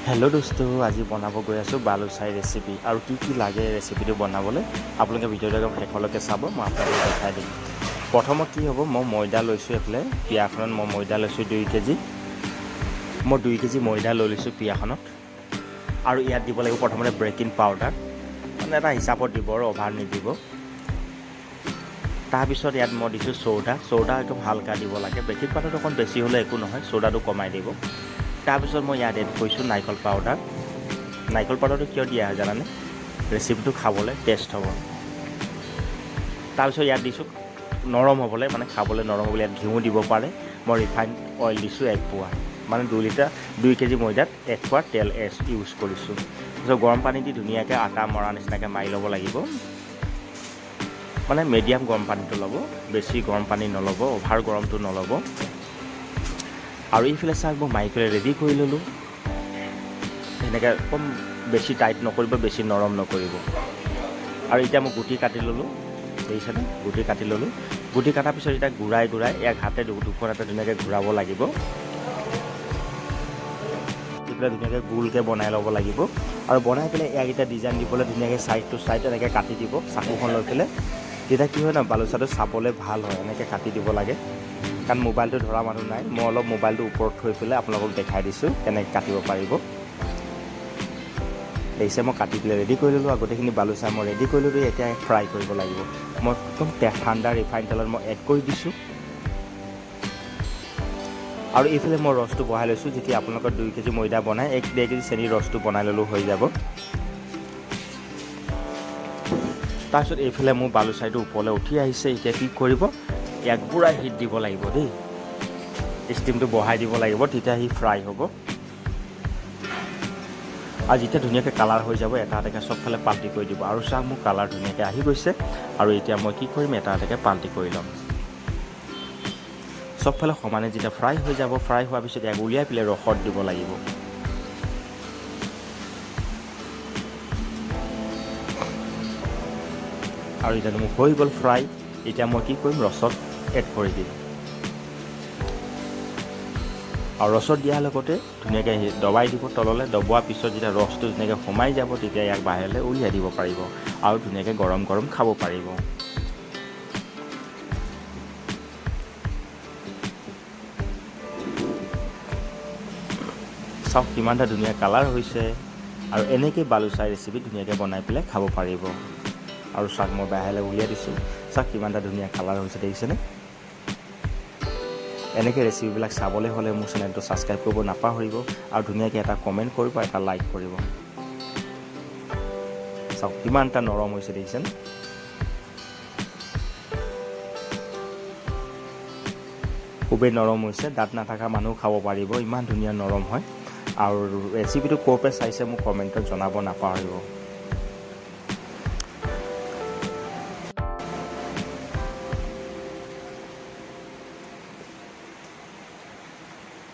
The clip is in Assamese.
হেল্ল' দোস্তো, আজি বনাব গৈ আছোঁ বালুচাই ৰেচিপি। আৰু কি লাগে ৰেচিপিটো বনাবলৈ আপোনালোকে ভিডিঅ'টো একদম শেষলৈকে চাব, মই আপোনালোকক দেখাই দিম। প্ৰথমত কি হ'ব, মই ময়দা লৈছোঁ এইফালে পিয়াখনত। মই ময়দা লৈছোঁ 2 কেজি। মই 2 কেজি ময়দা লৈ লৈছোঁ পিয়াখনত। আৰু ইয়াত দিব লাগিব প্ৰথমতে বেকিং পাউডাৰ, মানে এটা হিচাপত দিব আৰু অভাৰ নিদিব। তাৰপিছত ইয়াত মই দিছোঁ চ'ডা একদম হালকা দিব লাগে। বেকিং পাউডাৰটো অকণ বেছি হ'লে একো নহয়, চ'ডাটো কমাই দিব। তাৰপিছত মই ইয়াত এড কৰিছোঁ নাৰিকল পাউডাৰ। নাৰিকল পাউডাৰটো কিয় দিয়া হয় জানানে? ৰেচিপিটো খাবলৈ টেষ্ট হ'ব। তাৰপিছত ইয়াত দিছোঁ নৰম হ'বলৈ, মানে খাবলৈ নৰম হ'বলৈ ইয়াত ঘিউ দিব পাৰে। মই ৰিফাইণ্ড অইল দিছোঁ 1 পোৱা, মানে 2 কেজি ময়দাত 1 পোৱা তেল ইউজ কৰিছোঁ। তাৰপিছত গৰম পানী দি ধুনীয়াকৈ আটা মৰা নিচিনাকৈ মাৰি ল'ব লাগিব। মানে মিডিয়াম গৰম পানীটো ল'ব, বেছি গৰম পানী নল'ব, অভাৰ গৰমটো নল'ব। আৰু এইফালে চাওক, মই মাৰি পেলাই ৰেডি কৰি ল'লোঁ। সেনেকৈ কম বেছি টাইট নকৰিব, বেছি নৰম নকৰিব। আৰু এতিয়া মই গুটি কাটি ল'লোঁ, দেখিছেনে? গুটি কাটি ল'লোঁ। গুটি কটাৰ পিছত এতিয়া ঘূৰাই এক হাতে দুখন হাতে ধুনীয়াকৈ ঘূৰাব লাগিব। এইফালে ধুনীয়াকৈ গোলকৈ বনাই ল'ব লাগিব। আৰু বনাই পেলাই ইয়াক এতিয়া ডিজাইন দিবলৈ ধুনীয়াকৈ চাইড টু চাইড এনেকৈ কাটি দিব চাকুখন লৈ পেলাই। তেতিয়া কি হয় ন, বালুচাটো চাবলৈ ভাল হয়, এনেকৈ কাটি দিব লাগে। কাৰণ মোবাইলটো ধৰা মানুহ নাই, মই অলপ মোবাইলটো ওপৰত থৈ পেলাই আপোনালোকক দেখাই দিছোঁ কেনেকৈ কাটিব পাৰিব। দেখিছে, মই কাটি পেলাই ৰেডি কৰি ল'লোঁ। আৰু গোটেইখিনি বালুচা মই ৰেডি কৰি ল'লোঁ। এতিয়া ফ্ৰাই কৰিব লাগিব। মই একদম ঠাণ্ডা ৰিফাইন তেলত মই এড কৰি দিছোঁ। আৰু এইফালে মই ৰসটো বহাই লৈছোঁ। যেতিয়া আপোনালোকৰ 2 কেজি ময়দা বনাই 1-1.5 কেজি চেনি ৰসটো বনাই ল'লোঁ, হৈ যাব। তাৰপিছত এইফালে মোৰ বালুচাইটো ওপৰলৈ উঠি আহিছে। এতিয়া কি কৰিব, ইয়াক পুৰা হিট দিব লাগিব দেই। ষ্টিমটো বঢ়াই দিব লাগিব, তেতিয়া সি ফ্ৰাই হ'ব। আৰু যেতিয়া ধুনীয়াকৈ কালাৰ হৈ যাব, এটা এটাকৈ চবফালে পাল্টি কৰি দিব। আৰু চাওক, মোৰ কালাৰ ধুনীয়াকৈ আহি গৈছে। আৰু এতিয়া মই কি কৰিম, এটা এটাকৈ পাল্টি কৰি ল'ম। চবফালে সমানে যেতিয়া ফ্ৰাই হৈ যাব, ফ্ৰাই হোৱাৰ পিছত ইয়াক উলিয়াই পেলাই ৰসত দিব লাগিব। আৰু এতিয়া মোৰ হৈ গ'ল ফ্ৰাই। এতিয়া মই কি কৰিম, ৰসত এড কৰি দিম। আৰু ৰসত দিয়াৰ লগতে ধুনীয়াকৈ দবাই দিব তললৈ। দবোৱাৰ পিছত যেতিয়া ৰসটো ধুনীয়াকৈ সোমাই যাব, তেতিয়া ইয়াক বাহিৰলৈ উলিয়াই দিব পাৰিব। আৰু ধুনীয়াকৈ গৰম গৰম খাব পাৰিব। চাওক কিমান এটা ধুনীয়া কালাৰ হৈছে। আৰু এনেকৈ বালুচাই ৰেচিপি ধুনীয়াকৈ বনাই পেলাই খাব পাৰিব। আৰু চাওক, মই বাহিৰলৈ উলিয়াই দিছোঁ। চাওক কিমান এটা ধুনীয়া কালাৰ হৈছে, দেখিছেনে? এনেকৈ ৰেচিপিবিলাক চাবলৈ হ'লে মোৰ চেনেলটো ছাবস্ক্ৰাইব কৰিব নাপাহৰিব। আৰু ধুনীয়াকৈ এটা কমেণ্ট কৰিব, এটা লাইক কৰিব। চাওক কিমান এটা নৰম হৈছে, দেখিছেনে? খুবেই নৰম হৈছে, দাঁত নাথাকা মানুহ খাব পাৰিব, ইমান ধুনীয়া নৰম হয়। আৰু ৰেচিপিটো ক'ৰ পৰা চাইছে মোক কমেণ্টত জনাব নাপাহৰিব।